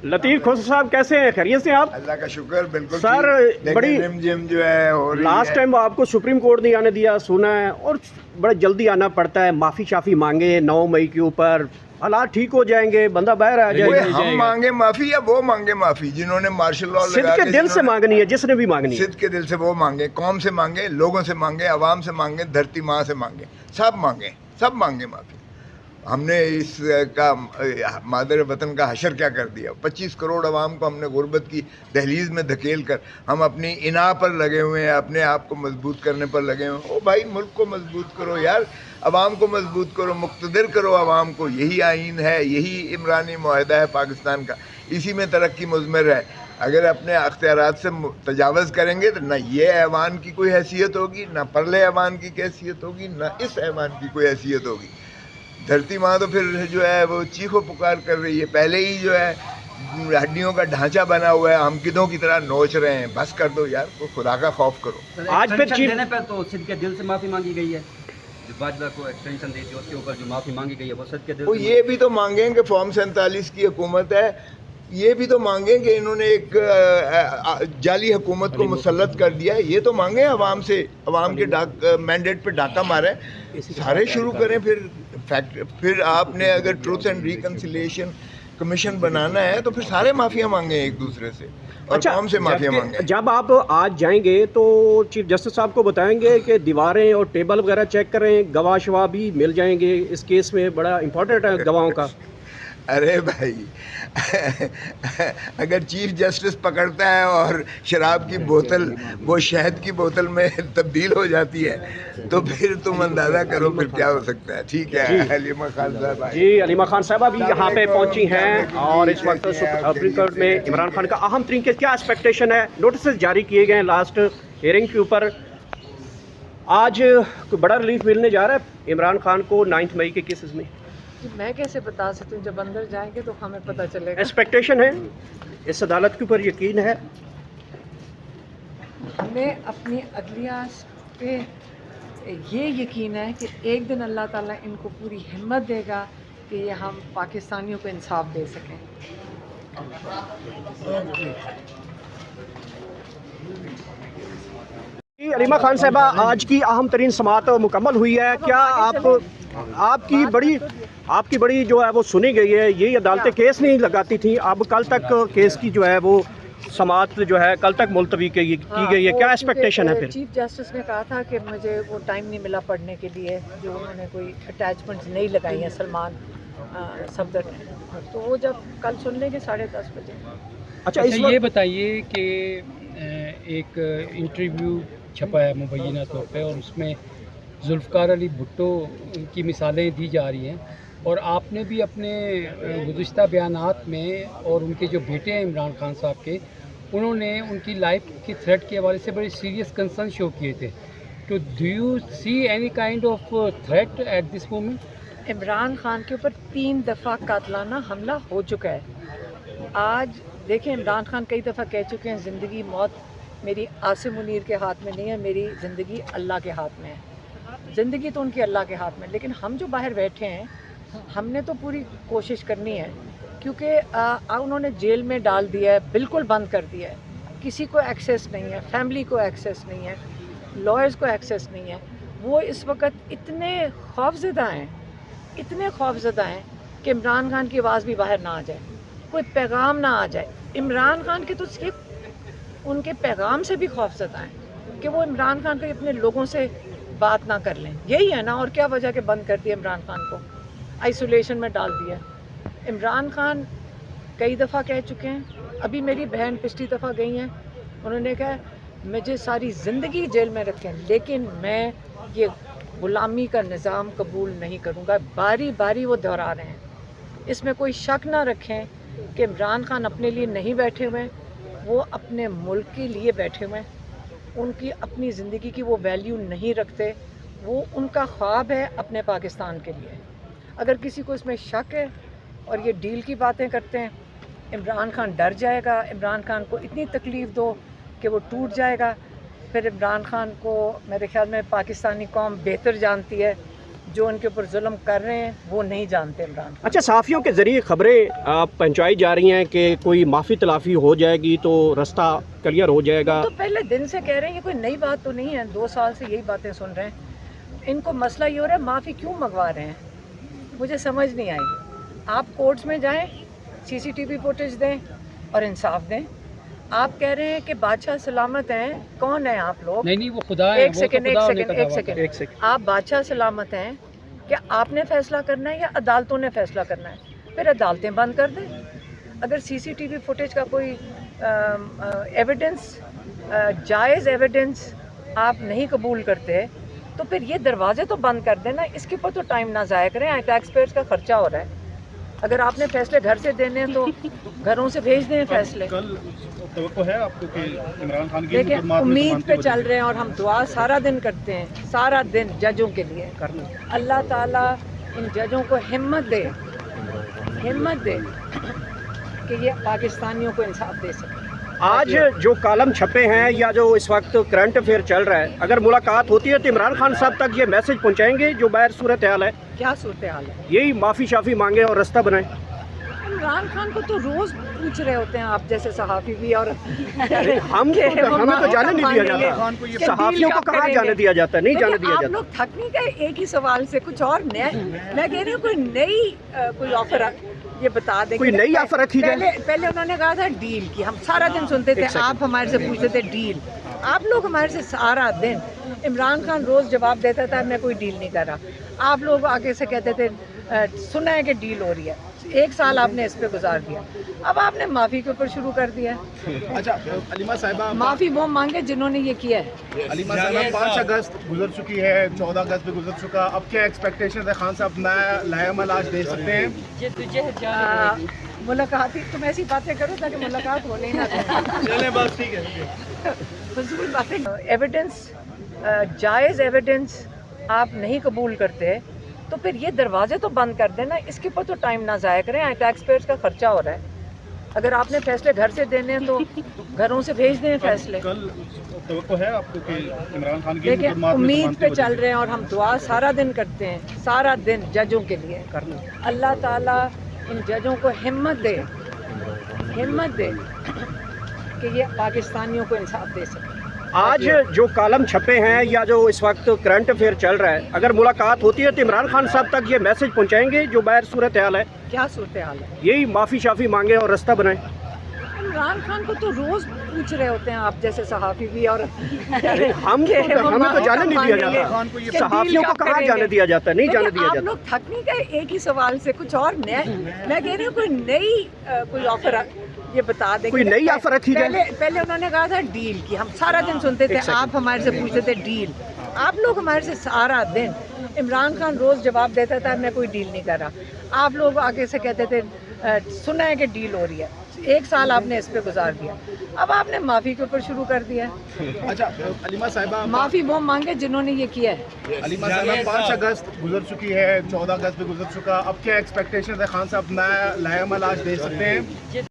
लतीफ़ खोसा साहब कैसे हैं, खैरियत से आप? अल्लाह का शुक्र, बिल्कुल सर, ठीक। बड़ी लेकिन जिम जो है हो रही लास्ट है। टाइम आपको सुप्रीम कोर्ट नहीं आने दिया सुना है, और बड़ा जल्दी आना पड़ता है, माफ़ी शाफ़ी मांगे 9 मई के ऊपर, हालात ठीक हो जाएंगे, बंदा बाहर आ कोई जाएगा। हम मांगे माफी या वो मांगे माफी? जिन्होंने मार्शल लॉ सिद्ध लगा के दिल से मांगनी है, जिसने भी मांगनी है। सिद्ध के दिल से वो मांगे, कौम से मांगे, लोगों से मांगे, अवाम से मांगे, धरती माँ से मांगे, सब मांगे माफी। हमने इस का मादर वतन का हशर क्या कर दिया? 25 करोड़ अवाम को हमने गुर्बत की दहलीज में धकेल कर हम अपनी इना पर लगे हुए हैं, अपने आप को मजबूत करने पर लगे हुए हैं। ओ भाई, मुल्क को मजबूत करो यार, अवाम को मजबूत करो, मुक़्तदिर करो अवाम को। यही आइन है, यही इमरानी मुआहदा है पाकिस्तान का, इसी में तरक्की मुज़मर है। अगर अपने अख्तियारात से तजावज़ करेंगे तो ना ये ऐवान की कोई हैसियत होगी, ना परले ऐवान की हैसियत होगी, ना इस ऐवान की कोई हैसियत होगी। धरती माँ तो फिर जो है वो चीखो पुकार कर रही है, पहले ही जो है हड्डियों का ढांचा बना हुआ है, हम किदों की तरह नोच रहे हैं। बस कर दो यार, को खुदा का खौफ करो। आज फिर चीफ देने पे तो सिद्ध के दिल से माफ़ी मांगी गई है, जो बाजवा को एक्सटेंशन दी थी उसके ऊपर जो माफ़ी मांगी गई है वो सिद्ध के दिल वो से। ये भी तो मांगें कि फॉर्म 47 की हुकूमत है, ये भी तो मांगें कि इन्होंने एक जाली हुकूमत को मुसल्लत कर दिया है। ये तो मांगें अवाम से, अवाम के मैंडेट पे डाका मारे, सारे शुरू करें। फिर आपने अगर ट्रूथ एंड रिकन्सिलिएशन कमीशन बनाना है तो फिर सारे माफिया मांगे एक दूसरे से, और कौन से माफिया मांगे? जब आप आज जाएंगे तो चीफ जस्टिस साहब को बताएंगे कि दीवारें और टेबल वगैरह चेक करें, गवाह शवाह भी मिल जाएंगे इस केस में, बड़ा इंपॉर्टेंट है गवाहों का। अरे भाई, अगर चीफ जस्टिस पकड़ता है और शराब की बोतल वो शहद की बोतल में तब्दील हो जाती है तो फिर तुम अंदाज़ा करो फिर क्या हो सकता है। ठीक है, अलीमा खान साहब जी, अलीमा खान साहबा भी यहाँ पे पहुँची हैं, और इस वक्त सुप्रीम कोर्ट में इमरान खान का अहम तरीन केस, क्या एक्सपेक्टेशन है? नोटिस जारी किए गए हैं लास्ट हियरिंग के ऊपर, आज कोई बड़ा रिलीफ मिलने जा रहा है इमरान खान को 9 मई के केसेस में? मैं कैसे बता सकती हूँ, जब अंदर जाएंगे तो हमें पता चलेगा। एक्सपेक्टेशन है, इस अदालत के ऊपर यकीन है? हमें अपनी अदलिया पे ये यकीन है कि एक दिन अल्लाह ताला इनको पूरी हिम्मत देगा कि ये हम पाकिस्तानियों को इंसाफ दे सकें। अलीमा खान साहबा, आज की अहम तरीन समाअत मुकम्मल हुई है, क्या आपकी बड़ी जो है वो सुनी गई है? ये अदालतें केस नहीं लगाती थी, अब कल तक केस की जो है वो समाअत जो है कल तक मुलतवी की गई है, क्या एक्सपेक्टेशन है? फिर चीफ जस्टिस ने कहा था कि मुझे वो टाइम नहीं मिला पढ़ने के लिए, जो उन्होंने कोई अटैचमेंट्स नहीं लगाई हैं सलमान सफदर ने, तो वो जब कल सुन लेंगे 10:30 बजे। अच्छा, ये बताइए कि एक इंटरव्यू छपा है मुबैना तौर पे और उसमें जुल्फ़कार अली भुट्टो की मिसालें दी जा रही हैं, और आपने भी अपने गुज़िश्ता बयानात में, और उनके जो बेटे हैं इमरान खान साहब के, उन्होंने उनकी लाइफ की थ्रेट के हवाले से बड़े सीरियस कंसर्न शो किए थे। तो do you see any kind of threat at this moment? Imran Khan के ऊपर 3 दफ़ा कातलाना हमला हो चुका है। आज देखें, इमरान खान कई दफ़ा कह चुके हैं ज़िंदगी मौत मेरी आसिम मुनीर के हाथ में नहीं है, मेरी ज़िंदगी अल्लाह के हाथ में है। ज़िंदगी तो उनकी अल्लाह के हाथ में, लेकिन हम जो बाहर बैठे हैं हमने तो पूरी कोशिश करनी है, क्योंकि उन्होंने जेल में डाल दिया है, बिल्कुल बंद कर दिया है, किसी को एक्सेस नहीं है, फैमिली को एक्सेस नहीं है, लॉयर्स को एक्सेस नहीं है। वो इस वक्त इतने खौफज़दा हैं कि इमरान खान की आवाज़ भी बाहर ना आ जाए, कोई पैगाम ना आ जाए। इमरान खान के तो सिर्फ उनके पैगाम से भी खौफज़दा हैं कि वो इमरान खान को अपने लोगों से बात ना कर लें। यही है ना, और क्या वजह के बंद कर दिया इमरान खान को, आइसोलेशन में डाल दिया। इमरान खान कई दफ़ा कह चुके हैं, अभी मेरी बहन पिछली दफ़ा गई हैं, उन्होंने कहा मुझे सारी ज़िंदगी जेल में रखें लेकिन मैं ये ग़ुलामी का निज़ाम कबूल नहीं करूँगा। बारी बारी वो दोहरा रहे हैं। इसमें कोई शक ना रखें कि इमरान खान अपने लिए नहीं बैठे हुए, वो अपने मुल्क के लिए बैठे हुए हैं। उनकी अपनी ज़िंदगी की वो वैल्यू नहीं रखते, वो उनका ख्वाब है अपने पाकिस्तान के लिए। अगर किसी को इसमें शक है और ये डील की बातें करते हैं, इमरान खान डर जाएगा, इमरान खान को इतनी तकलीफ़ दो कि वो टूट जाएगा। फिर इमरान खान को मेरे ख्याल में पाकिस्तानी कौम बेहतर जानती है, जो उनके ऊपर जुल्म कर रहे हैं वो नहीं जानते इमरान। अच्छा, सहाफ़ियों के ज़रिए खबरें पहुँचाई जा रही हैं कि कोई माफ़ी तलाफ़ी हो जाएगी तो रास्ता क्लियर हो जाएगा। तो पहले दिन से कह रहे हैं, ये कोई नई बात तो नहीं है, 2 साल से यही बातें सुन रहे हैं। इनको मसला ये हो रहा है माफ़ी क्यों मंगवा रहे हैं, मुझे समझ नहीं आई। आप कोर्ट्स में जाएं, CCTV फुटेज दें और इंसाफ दें। आप कह रहे हैं कि बादशाह सलामत हैं, कौन है आप लोग? नहीं वो खुदा है। एक सेकंड, आप बादशाह सलामत हैं, क्या आपने फैसला करना है या अदालतों ने फैसला करना है? फिर अदालतें बंद कर दें। अगर CCTV फुटेज का कोई एविडेंस, जायज़ एविडेंस आप नहीं कबूल करते तो फिर ये दरवाजे तो बंद कर देना, इसके ऊपर तो टाइम ना ज़ाया करें। टैक्स पेयर्स का खर्चा हो रहा है। अगर आपने फैसले घर से देने हैं तो घरों से भेज दें फैसले। कल तवक्को है आपको कि इमरान खान की देखिए, मुकदमात में उम्मीद जमानतें पे हो चल रहे हैं और हम दुआ सारा दिन करते हैं, सारा दिन जजों के लिए करना। अल्लाह ताला इन जजों को हिम्मत दे कि ये पाकिस्तानियों को इंसाफ दे सके। आज जो कॉलम छपे हैं या जो इस वक्त करंट अफेयर चल रहा है, अगर मुलाकात होती है तो इमरान खान साहब तक ये मैसेज पहुंचाएंगे जो बाहर सूरत हाल है? क्या सूरत हाल है? यही माफ़ी शाफ़ी मांगे और रास्ता बनाएं। इमरान खान को तो रोज़ पूछ रहे होते हैं आप जैसे सहाफ़ी भी, और हमें तो जाने नहीं दिया जाता, सहाफ़ियों को कहाँ जाने दिया जाता है, नहीं जाने दिया आप जाता। लोग थक नहीं गए एक ही सवाल से? कुछ और नया मैं कह रही हूँ, कोई नई कोई ऑफर ये बता दें। कोई नई ऑफर रखी जाए। पहले उन्होंने कहा था डील की, हम सारा दिन सुनते थे, आप हमारे से पूछते थे डील, आप लोग हमारे से सारा दिन। इमरान खान रोज़ जवाब देता था मैं कोई डील नहीं कर रहा, आप लोग आगे से कहते थे सुना है कि डील हो रही है। 1 साल आपने इस पे गुजार दिया, अब आपने माफ़ी के ऊपर शुरू कर दिया। अच्छा, अलीमा साहिबा, माफ़ी वो मांगे जिन्होंने ये किया है। अलीमा साहिबा 5 अगस्त गुजर चुकी है, 14 अगस्त भी गुजर चुका, अब क्या एक्सपेक्टेशन है? खान साहब नया लाहेअमल आज दे सकते हैं? मुलाकात ही, तुम ऐसी बातें करो ताकि मुलाकात होने ही ना दें। चले बस, ठीक है। फजूल बातें। एविडेंस, जायज़ एविडेंस आप नहीं कबूल करते तो फिर ये दरवाजे तो बंद कर देना, इसके ऊपर तो टाइम ना ज़ाया करें। टैक्स पेयर्स का खर्चा हो रहा है। अगर आपने फैसले घर से देने हैं तो घरों से भेज दें फैसले। कल तवक्को है आपको कि इमरान खान की देखिए, मुकदमात में उम्मीद जमानतें पे चल रहे हैं और हम दुआ सारा दिन करते हैं, सारा दिन जजों के लिए करना। अल्लाह ताला इन जजों को हिम्मत दे कि ये पाकिस्तानियों को इंसाफ दे सके। आज जो कॉलम छपे हैं या जो इस वक्त करंट अफेयर चल रहा है, अगर मुलाकात होती है तो इमरान खान साहब तक ये मैसेज पहुंचाएंगे जो बाहर सूरत हाल है? क्या सूरत हाल है? यही माफ़ी शाफ़ी मांगे और रास्ता बनाएं। इमरान खान को तो रोज़ पूछ रहे होते हैं आप जैसे सहाफ़ी भी, और हमें तो जाने नहीं दिया जाता, सहाफ़ियों को कहाँ जाने दिया जाता है, नहीं जाने दिया आप जाता। लोग थक नहीं गए एक ही सवाल से? कुछ और नया मैं कह रही हूँ, कोई नई कोई ऑफर ये बता दें। कोई नई ऑफर रखी जाए। पहले उन्होंने कहा था डील की, हम सारा दिन सुनते थे, आप हमारे से पूछते थे डील, आप लोग हमारे से सारा दिन। इमरान खान रोज़ जवाब देता था मैं कोई डील नहीं कर रहा, आप लोग आगे से कहते थे सुना है कि डील हो रही है। 1 साल आपने इस पे गुजार दिया, अब आपने माफ़ी के ऊपर शुरू कर दिया। अच्छा, अलीमा साहिबा, माफ़ी वो मांगे जिन्होंने ये किया है। अलीमा साहिबा 5 अगस्त गुजर चुकी है, 14 अगस्त भी गुजर चुका, अब क्या एक्सपेक्टेशन है? खान साहब नया लाहेअमल आज दे सकते हैं?